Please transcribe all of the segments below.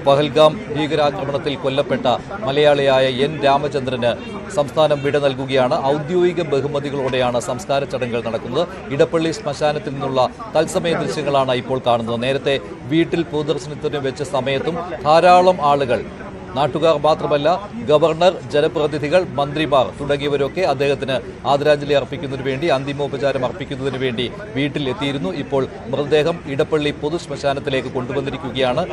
പഹൽഗാം ഭീകരാക്രമണത്തിൽ കൊല്ലപ്പെട്ട മലയാളിയായ എൻ രാമചന്ദ്രന് സംസ്ഥാനം വിട നൽകുകയാണ്. ഔദ്യോഗിക ബഹുമതികളോടെയാണ് സംസ്കാര ചടങ്ങുകൾ നടക്കുന്നത്. ഇടപ്പള്ളി ശ്മശാനത്തിൽ നിന്നുള്ള തത്സമയ ദൃശ്യങ്ങളാണ് ഇപ്പോൾ കാണുന്നത്. നേരത്തെ വീട്ടിൽ പൊതുദർശനത്തിന് വെച്ച സമയത്തും ധാരാളം ആളുകൾ, നാട്ടുകാർ മാത്രമല്ല ഗവർണർ, ജനപ്രതിനിധികൾ, മന്ത്രിമാർ തുടങ്ങിയവരൊക്കെ അദ്ദേഹത്തിന് ആദരാഞ്ജലി അർപ്പിക്കുന്നതിന് വേണ്ടി, അന്തിമോപചാരം അർപ്പിക്കുന്നതിന് വേണ്ടി വീട്ടിൽ എത്തിയിരുന്നു. ഇപ്പോൾ മൃതദേഹം ഇടപ്പള്ളി പൊതു ശ്മശാനത്തിലേക്ക് കൊണ്ടുവന്നിരിക്കുകയാണ്.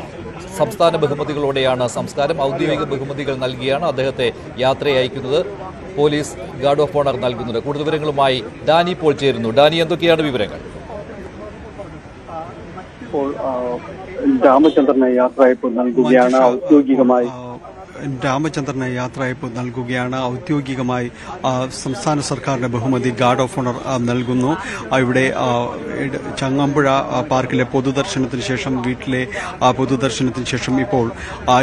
സംസ്ഥാന ബഹുമതികളോടെയാണ് സംസ്കാരം. ഔദ്യോഗിക ബഹുമതികൾ നൽകിയാണ് അദ്ദേഹത്തെ യാത്രയയക്കുന്നത്. പോലീസ് ഗാർഡ് ഓഫ് ഓണർ നൽകുന്നത്. കൂടുതൽ വിവരങ്ങളുമായി ഡാനി പോൾ ചേരുന്നു. ഡാനി, എന്തൊക്കെയാണ് വിവരങ്ങൾ? രാമചന്ദ്രന് യാത്രയയപ്പ് നൽകുകയാണ് ഔദ്യോഗികമായി സംസ്ഥാന സർക്കാരിന്റെ ബഹുമതി ഗാർഡ് ഓഫ് ഓണർ നൽകുന്നു. ഇവിടെ ചങ്ങമ്പുഴ പാർക്കിലെ പൊതുദർശനത്തിന് ശേഷം, വീട്ടിലെ പൊതുദർശനത്തിന് ശേഷം ഇപ്പോൾ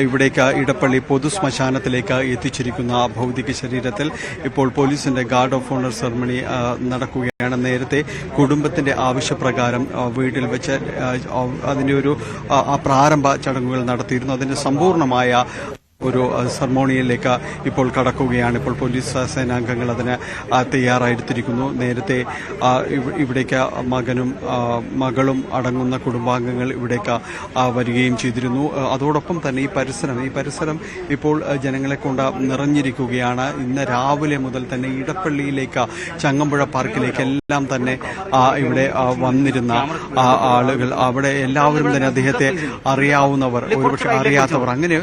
ഇവിടേക്ക് ഇടപ്പള്ളി പൊതു ശ്മശാനത്തിലേക്ക് എത്തിച്ചിരിക്കുന്ന ഭൗതിക ശരീരത്തിൽ ഇപ്പോൾ പോലീസിന്റെ ഗാർഡ് ഓഫ് ഓണർ സെറമണി നടക്കുകയാണ്. നേരത്തെ കുടുംബത്തിന്റെ ആവശ്യപ്രകാരം വീട്ടിൽ വെച്ച് അതിന്റെ ഒരു പ്രാരംഭ ചടങ്ങുകൾ നടത്തിയിരുന്നു. അതിന്റെ സമ്പൂർണമായ ഒരു സെറമോണിയിലേക്ക് ഇപ്പോൾ കടക്കുകയാണ്. ഇപ്പോൾ പോലീസ് സേനാംഗങ്ങൾ അതിന് തയ്യാറായിരിക്കുന്നു. നേരത്തെ ഇവിടേക്ക് മകളും അടങ്ങുന്ന കുടുംബാംഗങ്ങൾ ഇവിടേക്ക് വരികയും ചെയ്തിരുന്നു. അതോടൊപ്പം തന്നെ ഈ പരിസരം ഇപ്പോൾ ജനങ്ങളെ കൊണ്ട് നിറഞ്ഞിരിക്കുകയാണ്. ഇന്ന് രാവിലെ മുതൽ തന്നെ ഇടപ്പള്ളിയിലേക്ക്, ചങ്ങമ്പുഴ പാർക്കിലേക്ക് എല്ലാം തന്നെ ഇവിടെ വന്നിരുന്ന ആളുകൾ, അവിടെ എല്ലാവരും തന്നെ അദ്ദേഹത്തെ അറിയാവുന്നവർ, ഒരുപക്ഷെ അറിയാത്തവർ, അങ്ങനെ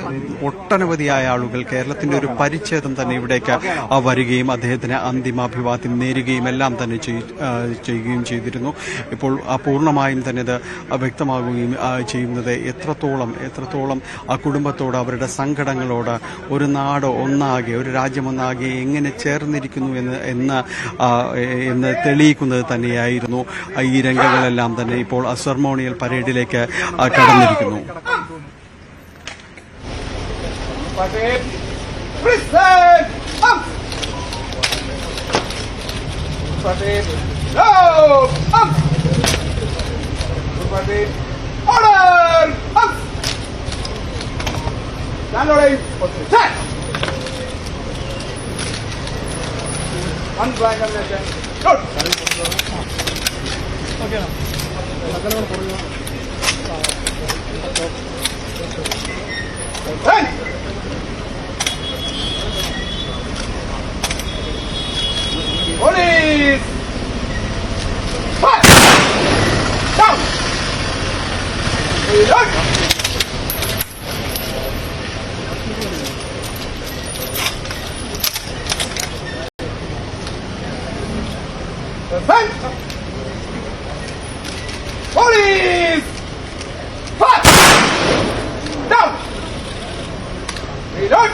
ഒട്ടനവധിയായ ആളുകൾ, കേരളത്തിന്റെ ഒരു പരിച്ഛേദം തന്നെ ഇവിടേക്ക് വരികയും അദ്ദേഹത്തിന് അന്തിമാഭിവാദ്യം നേരുകയും എല്ലാം തന്നെ ചെയ്യുകയും ചെയ്തിരുന്നു. ഇപ്പോൾ പൂർണ്ണമായും തന്നെ ഇത് വ്യക്തമാകുകയും ചെയ്യുന്നത് എത്രത്തോളം ആ കുടുംബത്തോട്, അവരുടെ സങ്കടങ്ങളോട് ഒരു നാട് ഒന്നാകെ, ഒരു രാജ്യമൊന്നാകെ എങ്ങനെ ചേർന്നിരിക്കുന്നു എന്ന് തെളിയിക്കുന്നത് തന്നെയായിരുന്നു. ഈ രംഗങ്ങളെല്ലാം തന്നെ ഇപ്പോൾ ceremonial പരേഡിലേക്ക് കടന്നിരിക്കുന്നു. Police! Fire! Down! Reload! Defend! Police! Fire! Down! Reload!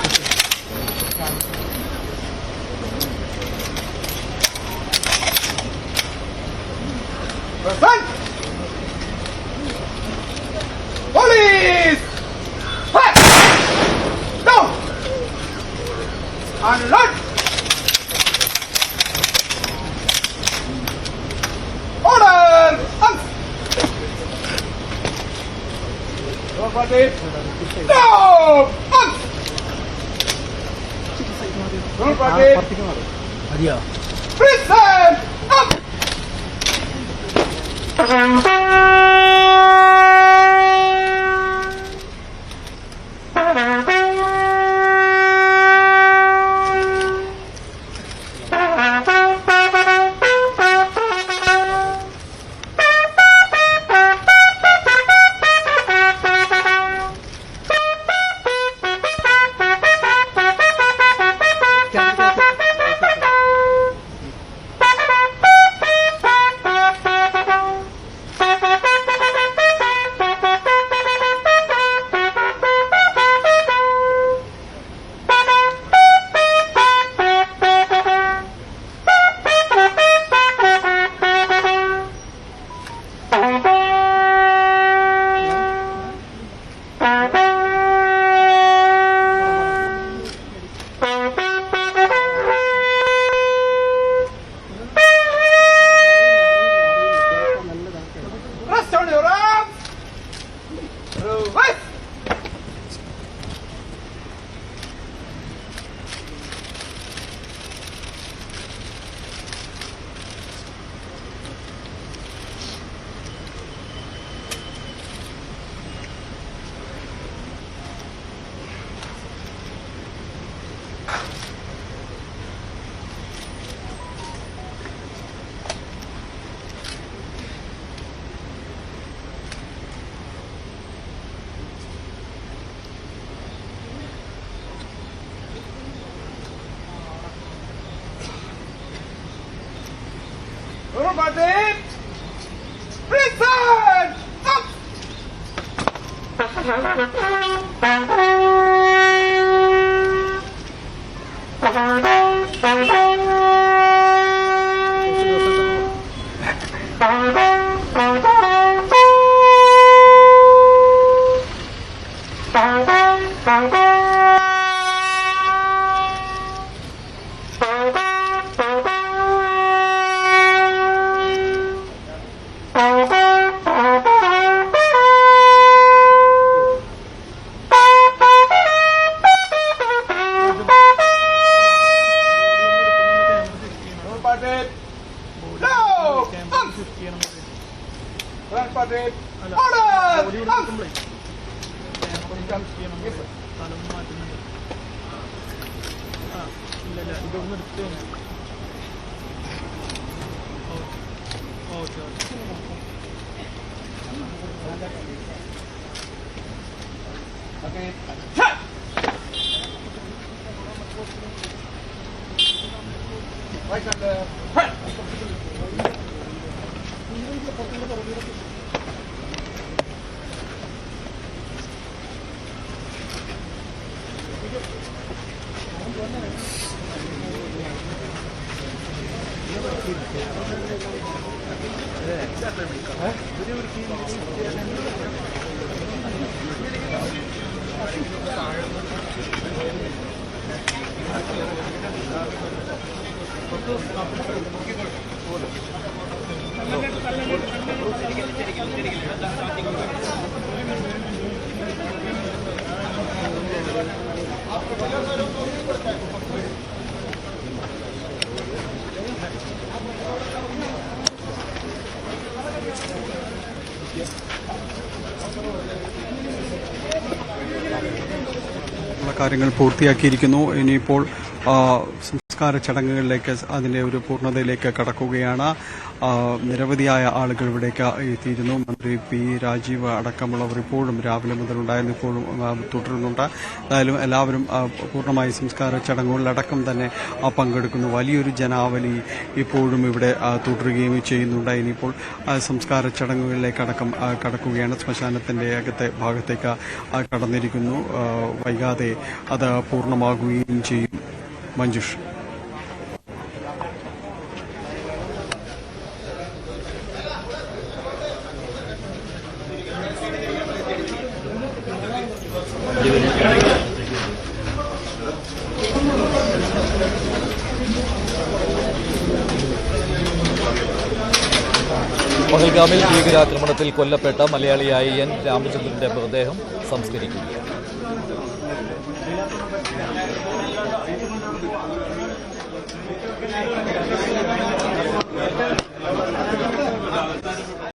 Defend! Police! Fire! Down! Unload! Order! Up! Nobody! No! Up! Nobody! Prison! Up! Rest on your arms. Reverse. കാര്യങ്ങൾ പൂർത്തിയാക്കിയിരിക്കുന്നു. ഇനിയിപ്പോൾ സംസ്കാര ചടങ്ങുകളിലേക്ക് അതിന്റെ ഒരു പൂർണ്ണതയിലേക്ക് കടക്കുകയാണ്. നിരവധിയായ ആളുകൾ ഇവിടേക്ക് എത്തിയിരുന്നു. മന്ത്രി പി രാജീവ് അടക്കമുള്ളവർ ഇപ്പോഴും രാവിലെ മുതൽ ഉണ്ടായിരുന്നു, ഇപ്പോഴും തുടരുന്നുണ്ട്. എന്തായാലും എല്ലാവരും പൂർണ്ണമായി സംസ്കാര ചടങ്ങുകളിലടക്കം തന്നെ പങ്കെടുക്കുന്നു. വലിയൊരു ജനാവലി ഇപ്പോഴും ഇവിടെ തുടരുകയും ചെയ്യുന്നുണ്ട്. ഇനിയിപ്പോൾ സംസ്കാര ചടങ്ങുകളിലേക്കടക്കം കടക്കുകയാണ്. ശ്മശാനത്തിന്റെ അകത്തെ ഭാഗത്തേക്ക് കടന്നിരിക്കുന്നു. വൈകാതെ അത് പൂർണ്ണമാകുകയും ചെയ്യും. മഞ്ജുഷ്. പഹൽഗാമിൽ ഭീകരാക്രമണത്തിൽ കൊല്ലപ്പെട്ട മലയാളിയായ എൻ രാമചന്ദ്രന്റെ മൃതദേഹം സംസ്കരിക്കുന്നു.